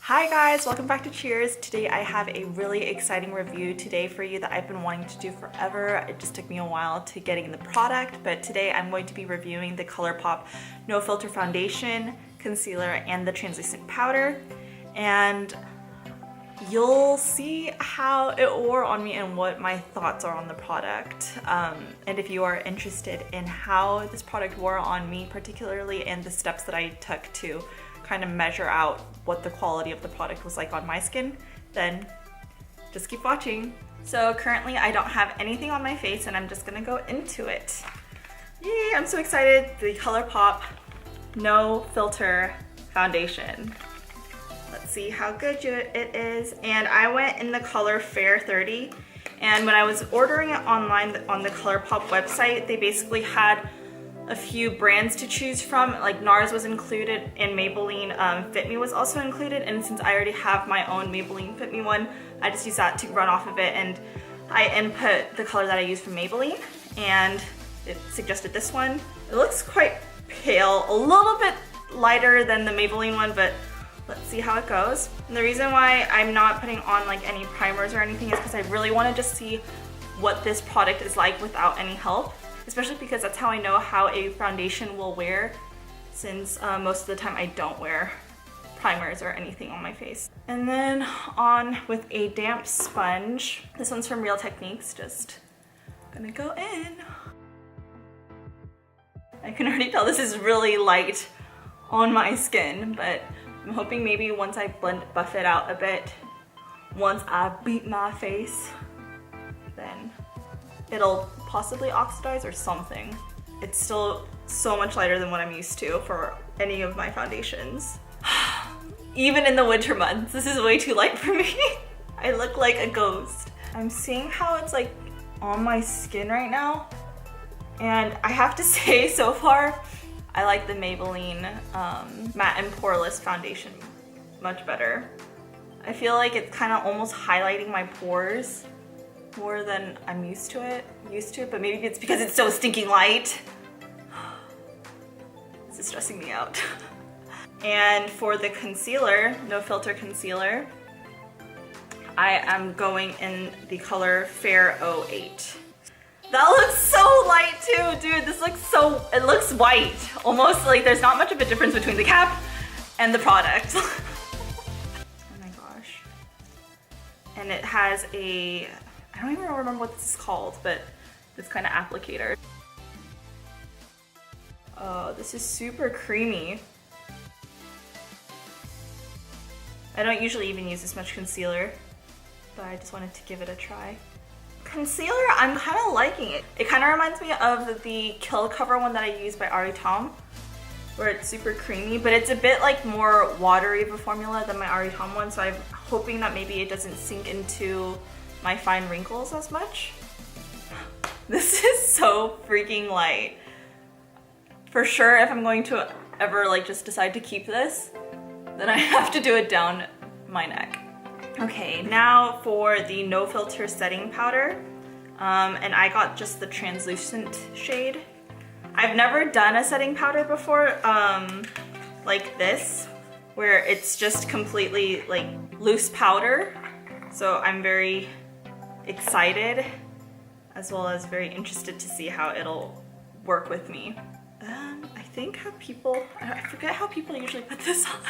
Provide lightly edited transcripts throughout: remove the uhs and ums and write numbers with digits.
Hi guys, welcome back to Cheers. Today I have a really exciting review today for you that I've been wanting to do forever. It just took me a while to getting the product, but today I'm going to be reviewing the ColourPop No Filter Foundation, Concealer, and the Translucent Powder. And you'll see how it wore on me and what my thoughts are on the product. And if you are interested in how this product wore on me particularly and the steps that I took to kind of measure out what the quality of the product was like on my skin, then just keep watching. So currently I don't have anything on my face and I'm just gonna go into it. Yay, I'm so excited. The ColourPop No Filter Foundation. Let's see how good it is. And I went in the color Fair 30. And when I was ordering it online on the ColourPop website, they basically had a few brands to choose from. Like NARS was included and Maybelline Fit Me was also included, and since I already have my own Maybelline Fit Me one, I just use that to run off of it, and I input the color that I use from Maybelline and it suggested this one. It looks quite pale, a little bit lighter than the Maybelline one, but let's see how it goes. And the reason why I'm not putting on like any primers or anything is because I really want to just see what this product is like without any help. Especially because that's how I know how a foundation will wear, since most of the time I don't wear primers or anything on my face. And then on with a damp sponge. This one's from Real Techniques, just gonna go in. I can already tell this is really light on my skin, but I'm hoping maybe once I buff it out a bit, once I beat my face, then it'll possibly oxidize or something. It's still so much lighter than what I'm used to for any of my foundations. Even in the winter months, this is way too light for me. I look like a ghost. I'm seeing how it's like on my skin right now. And I have to say, so far, I like the Maybelline Matte and Poreless foundation much better. I feel like it's kind of almost highlighting my pores more than I'm used to, but maybe it's because it's so stinking light. This is stressing me out. And for the concealer, No Filter Concealer, I am going in the color Fair 08. That looks so light too, dude. This looks it looks white. Almost like there's not much of a difference between the cap and the product. Oh my gosh. And it has a, I don't even remember what this is called, but this kind of applicator. Oh, this is super creamy. I don't usually even use this much concealer, but I just wanted to give it a try. Concealer, I'm kind of liking it. It kind of reminds me of the Kill Cover one that I use by Ivory, where it's super creamy, but it's a bit like more watery of a formula than my Ivory one, so I'm hoping that maybe it doesn't sink into my fine wrinkles as much. This is so freaking light. For sure, if I'm going to ever like just decide to keep this, then I have to do it down my neck. Okay, now for the No Filter setting powder. And I got just the translucent shade. I've never done a setting powder before like this, where it's just completely like loose powder. So I'm very excited as well as very interested to see how it'll work with me. I think I forget how people usually put this on.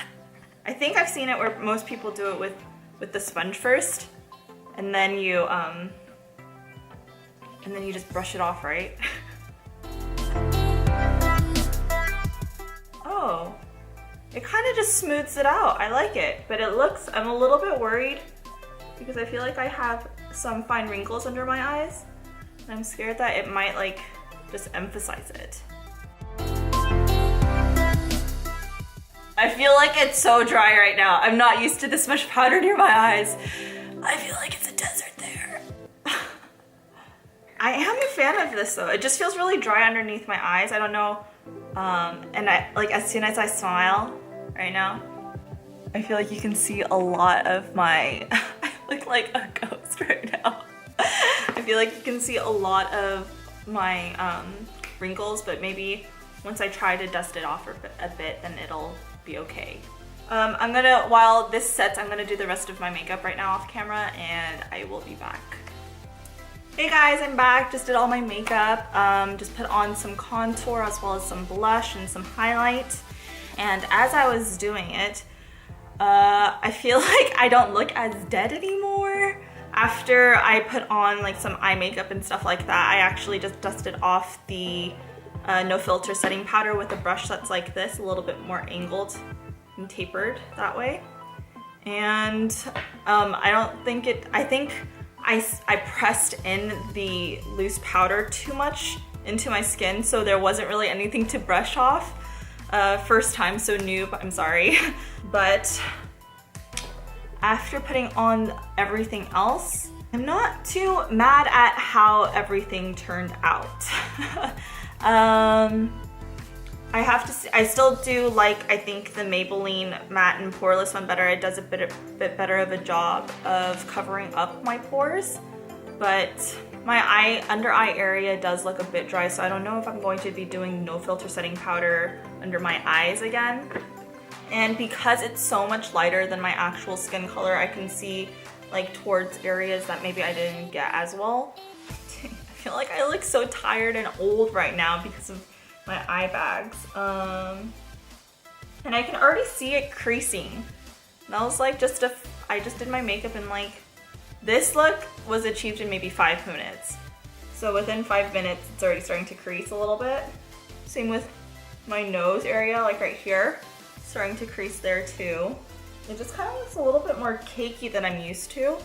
I think I've seen it where most people do it with the sponge first, and then you just brush it off, right? Oh, it kind of just smooths it out. I like it, but I'm a little bit worried because I feel like I have some fine wrinkles under my eyes, and I'm scared that it might like just emphasize it. I feel like it's so dry right now. I'm not used to this much powder near my eyes. I feel like it's a desert there. I am a fan of this though. It just feels really dry underneath my eyes. I don't know. And like as soon as I smile right now, I feel like you can see a lot of my, I look like a ghost right now. I feel like you can see a lot of my wrinkles, but maybe once I try to dust it off a bit, then it'll be okay. While this sets, I'm gonna do the rest of my makeup right now off camera, and I will be back. Hey guys, I'm back. Just did all my makeup. Just put on some contour as well as some blush and some highlight. And as I was doing it, I feel like I don't look as dead anymore. After I put on like some eye makeup and stuff like that, I actually just dusted off the No Filter setting powder with a brush that's like this, a little bit more angled and tapered that way. And I think I pressed in the loose powder too much into my skin, so there wasn't really anything to brush off. First time, so noob, I'm sorry. But after putting on everything else, I'm not too mad at how everything turned out. I have to say, I still do like, I think the Maybelline matte and poreless one better. It does a bit better of a job of covering up my pores, but my under eye area does look a bit dry, so I don't know if I'm going to be doing no filter setting powder under my eyes again. And because it's so much lighter than my actual skin color, I can see like towards areas that maybe I didn't get as well. I feel like I look so tired and old right now because of my eye bags. And I can already see it creasing. And I was like, I just did my makeup, and like, this look was achieved in maybe 5 minutes. So within 5 minutes, it's already starting to crease a little bit. Same with my nose area, like right here, starting to crease there too. It just kind of looks a little bit more cakey than I'm used to.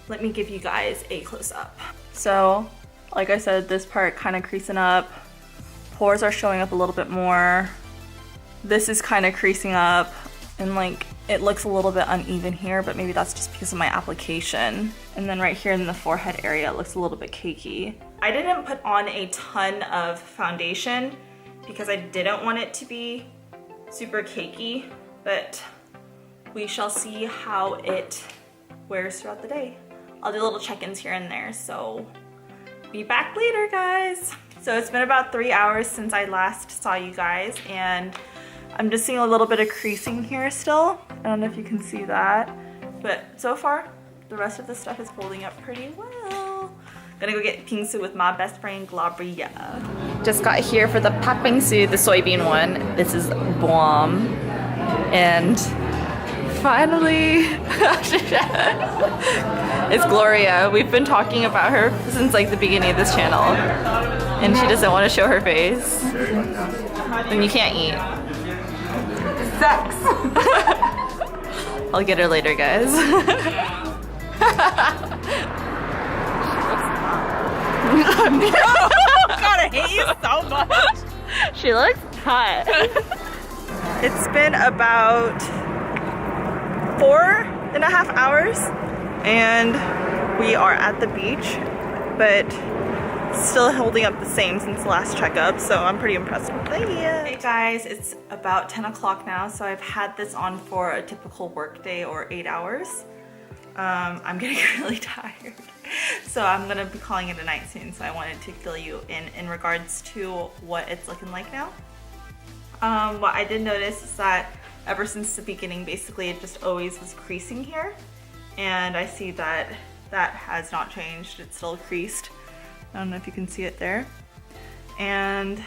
Let me give you guys a close-up. So, like I said, this part kind of creasing up. Pores are showing up a little bit more. This is kind of creasing up, and like it looks a little bit uneven here, but maybe that's just because of my application. And then right here in the forehead area, it looks a little bit cakey. I didn't put on a ton of foundation because I didn't want it to be super cakey, but we shall see how it wears throughout the day. I'll do little check-ins here and there, so be back later, guys. So it's been about 3 hours since I last saw you guys, and I'm just seeing a little bit of creasing here still. I don't know if you can see that, but so far, the rest of the stuff is holding up pretty well. Gonna go get pingsu with my best friend, Gloria. Just got here for the papingsu, the soybean one. This is bomb. And finally, it's Gloria. We've been talking about her since like the beginning of this channel. And she doesn't want to show her face. Then you can't eat. Sex. I'll get her later, guys. God, I hate you so much. She looks hot. It's been about 4.5 hours and we are at the beach, but still holding up the same since the last checkup, so I'm pretty impressed with it. Hey guys, it's about 10 o'clock now, so I've had this on for a typical work day or 8 hours. I'm getting really tired, so I'm gonna be calling it a night soon, so I wanted to fill you in regards to what it's looking like now. What I did notice is that ever since the beginning, basically it just always was creasing here, and I see that that has not changed. It's still creased. I don't know if you can see it there. And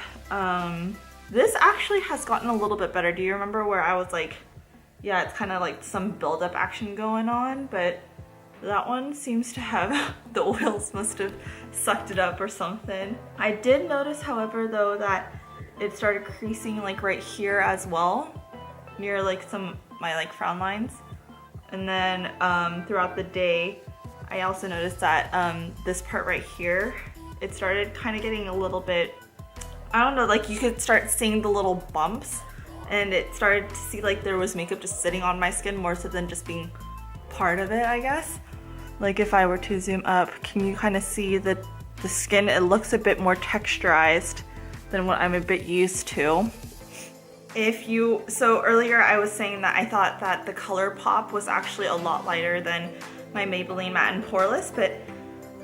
this actually has gotten a little bit better. Do you remember where I was like, yeah, it's kind of like some buildup action going on, but that one seems to have, the oils must have sucked it up or something. I did notice, however, though, that it started creasing like right here as well, near like my like frown lines. And then throughout the day, I also noticed that this part right here, it started kind of getting a little bit, I don't know, like you could start seeing the little bumps, and it started to see like there was makeup just sitting on my skin more so than just being part of it, I guess. Like if I were to zoom up, can you kind of see the skin? It looks a bit more texturized than what I'm a bit used to. So earlier I was saying that I thought that the ColourPop was actually a lot lighter than my Maybelline Matte and Poreless, but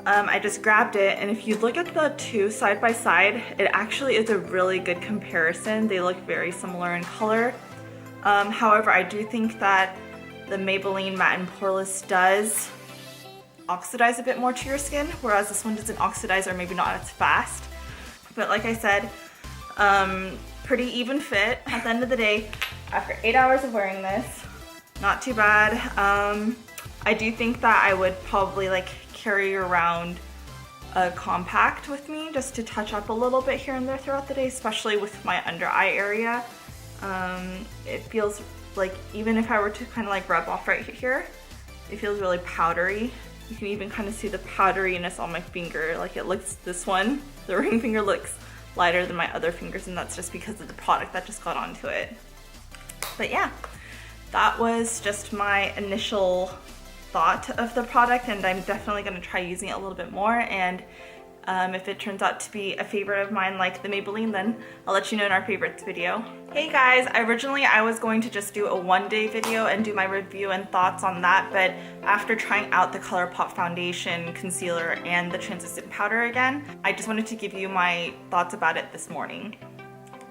I just grabbed it, and if you look at the two side by side, it actually is a really good comparison. They look very similar in color. However, I do think that the Maybelline Matte and Poreless does oxidize a bit more to your skin, whereas this one doesn't oxidize, or maybe not as fast. But like I said, pretty even fit. At the end of the day, after 8 hours of wearing this, not too bad. I do think that I would probably like carry around a compact with me just to touch up a little bit here and there throughout the day, especially with my under eye area. It feels like, even if I were to kind of like rub off right here, it feels really powdery. You can even kind of see the powderiness on my finger. Like, it looks, this one, the ring finger looks lighter than my other fingers, and that's just because of the product that just got onto it. But yeah, that was just my initial thought of the product, and I'm definitely going to try using it a little bit more. And if it turns out to be a favorite of mine like the Maybelline, then I'll let you know in our favorites video. Hey guys, originally I was going to just do a one-day video and do my review and thoughts on that, but after trying out the ColourPop foundation, concealer, and the translucent powder again, I just wanted to give you my thoughts about it this morning.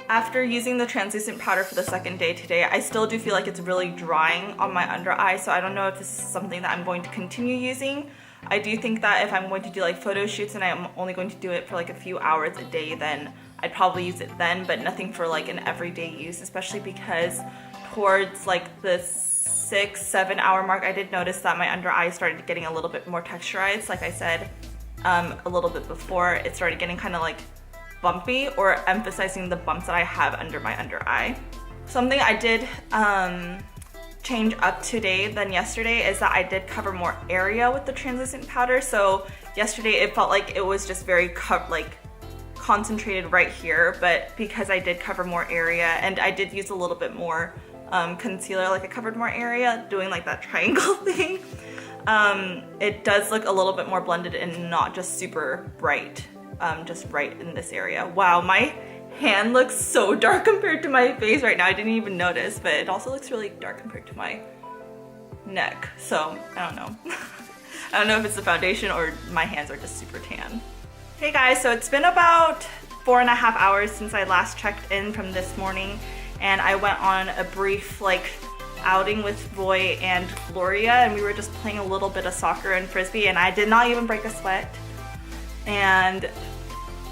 After using the translucent powder for the second day today, I still do feel like it's really drying on my under eye, so I don't know if this is something that I'm going to continue using. I do think that if I'm going to do like photo shoots and I'm only going to do it for like a few hours a day, then I'd probably use it then, but nothing for like an everyday use, especially because towards like the 6-7 hour mark, I did notice that my under eye started getting a little bit more texturized. Like I said a little bit before, it started getting kind of like bumpy, or emphasizing the bumps that I have under my under eye. Something I did change up today than yesterday is that I did cover more area with the translucent powder. So yesterday it felt like it was just very concentrated right here, but because I did cover more area and I did use a little bit more concealer, like I covered more area doing like that triangle thing, it does look a little bit more blended and not just super bright. Just right in this area. Wow, my hand looks so dark compared to my face right now. I didn't even notice, but it also looks really dark compared to my neck. So I don't know. I don't know if it's the foundation or my hands are just super tan. Hey guys, so it's been about 4.5 hours since I last checked in from this morning, and I went on a brief like outing with Roy and Gloria, and we were just playing a little bit of soccer and frisbee, and I did not even break a sweat. And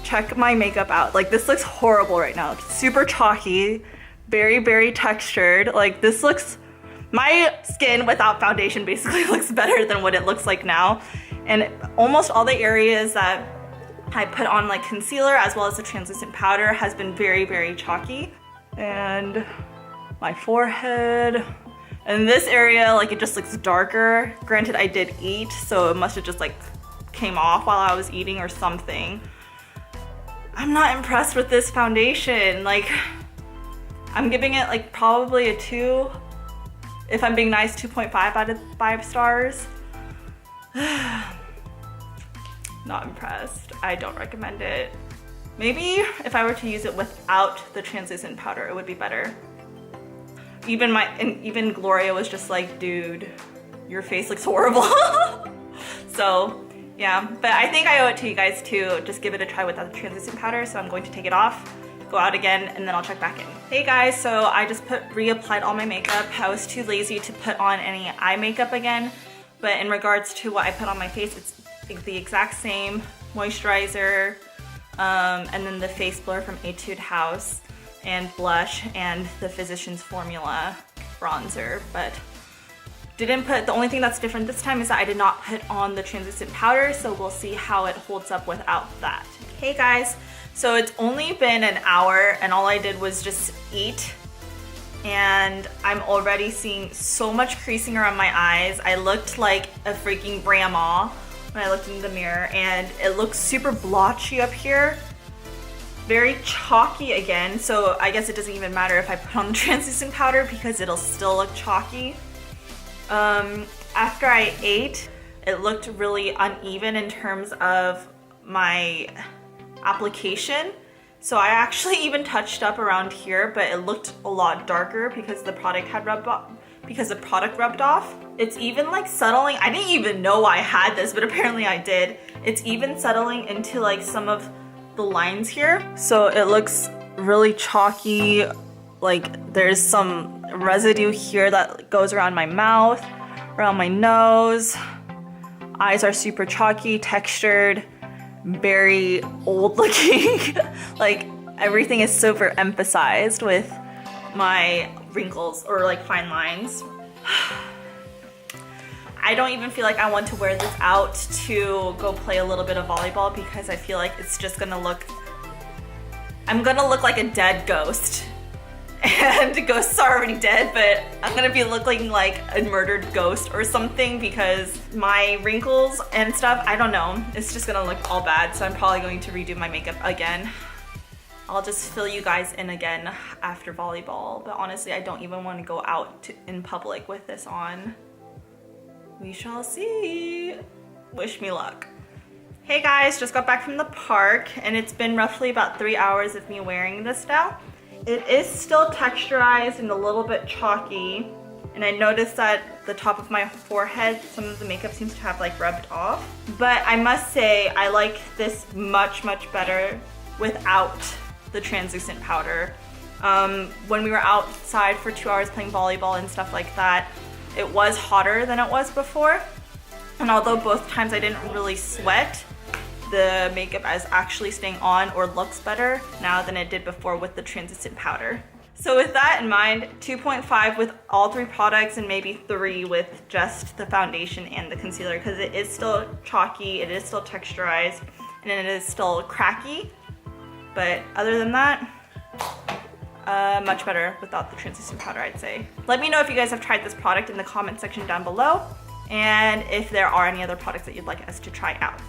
check my makeup out. Like, this looks horrible right now. It's super chalky, very, very textured. Like, this looks, my skin without foundation basically looks better than what it looks like now. And almost all the areas that I put on like concealer as well as the translucent powder has been very, very chalky. And my forehead, and this area, like, it just looks darker. Granted, I did eat, so it must have just like came off while I was eating or something. I'm not impressed with this foundation. Like, I'm giving it like probably a 2. If I'm being nice, 2.5 out of 5 stars. Not impressed. I don't recommend it. Maybe if I were to use it without the translucent powder, it would be better. Even Gloria was just like, dude, your face looks horrible. So yeah, but I think I owe it to you guys to just give it a try without the translucent powder, so I'm going to take it off, go out again, and then I'll check back in. Hey guys, so I just reapplied all my makeup. I was too lazy to put on any eye makeup again, but in regards to what I put on my face, it's the exact same moisturizer, and then the face blur from Etude House, and blush, and the Physicians Formula bronzer, but the only thing that's different this time is that I did not put on the translucent powder, so we'll see how it holds up without that. Hey guys, so it's only been an hour and all I did was just eat, and I'm already seeing so much creasing around my eyes. I looked like a freaking grandma when I looked in the mirror, and it looks super blotchy up here. Very chalky again, so I guess it doesn't even matter if I put on the translucent powder because it'll still look chalky. After I ate, it looked really uneven in terms of my application. So I actually even touched up around here, but it looked a lot darker because the product had rubbed off. It's even like settling. I didn't even know I had this, but apparently I did. It's even settling into like some of the lines here. So it looks really chalky. Like there's some residue here that goes around my mouth, around my nose. Eyes are super chalky, textured, very old looking. Like everything is super emphasized with my wrinkles or like fine lines. I don't even feel like I want to wear this out to go play a little bit of volleyball because I feel like it's just gonna look, I'm gonna look like a dead ghost. And ghosts are already dead, but I'm gonna be looking like a murdered ghost or something because my wrinkles and stuff, I don't know, it's just gonna look all bad. So I'm probably going to redo my makeup again. I'll just fill you guys in again after volleyball, but honestly, I don't even want to go out in public with this on. We shall see. Wish me luck. Hey guys, just got back from the park and it's been roughly about 3 hours of me wearing this now. It is still texturized and a little bit chalky, and I noticed that the top of my forehead, some of the makeup seems to have like rubbed off. But I must say, I like this much, much better without the translucent powder. When we were outside for 2 hours playing volleyball and stuff like that, it was hotter than it was before. And although both times I didn't really sweat, the makeup is actually staying on or looks better now than it did before with the translucent powder. So with that in mind, 2.5 with all 3 products and maybe 3 with just the foundation and the concealer because it is still chalky, it is still texturized, and it is still cracky. But other than that, much better without the translucent powder, I'd say. Let me know if you guys have tried this product in the comment section down below, and if there are any other products that you'd like us to try out.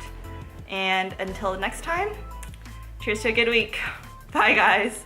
And until next time, cheers to a good week. Bye guys.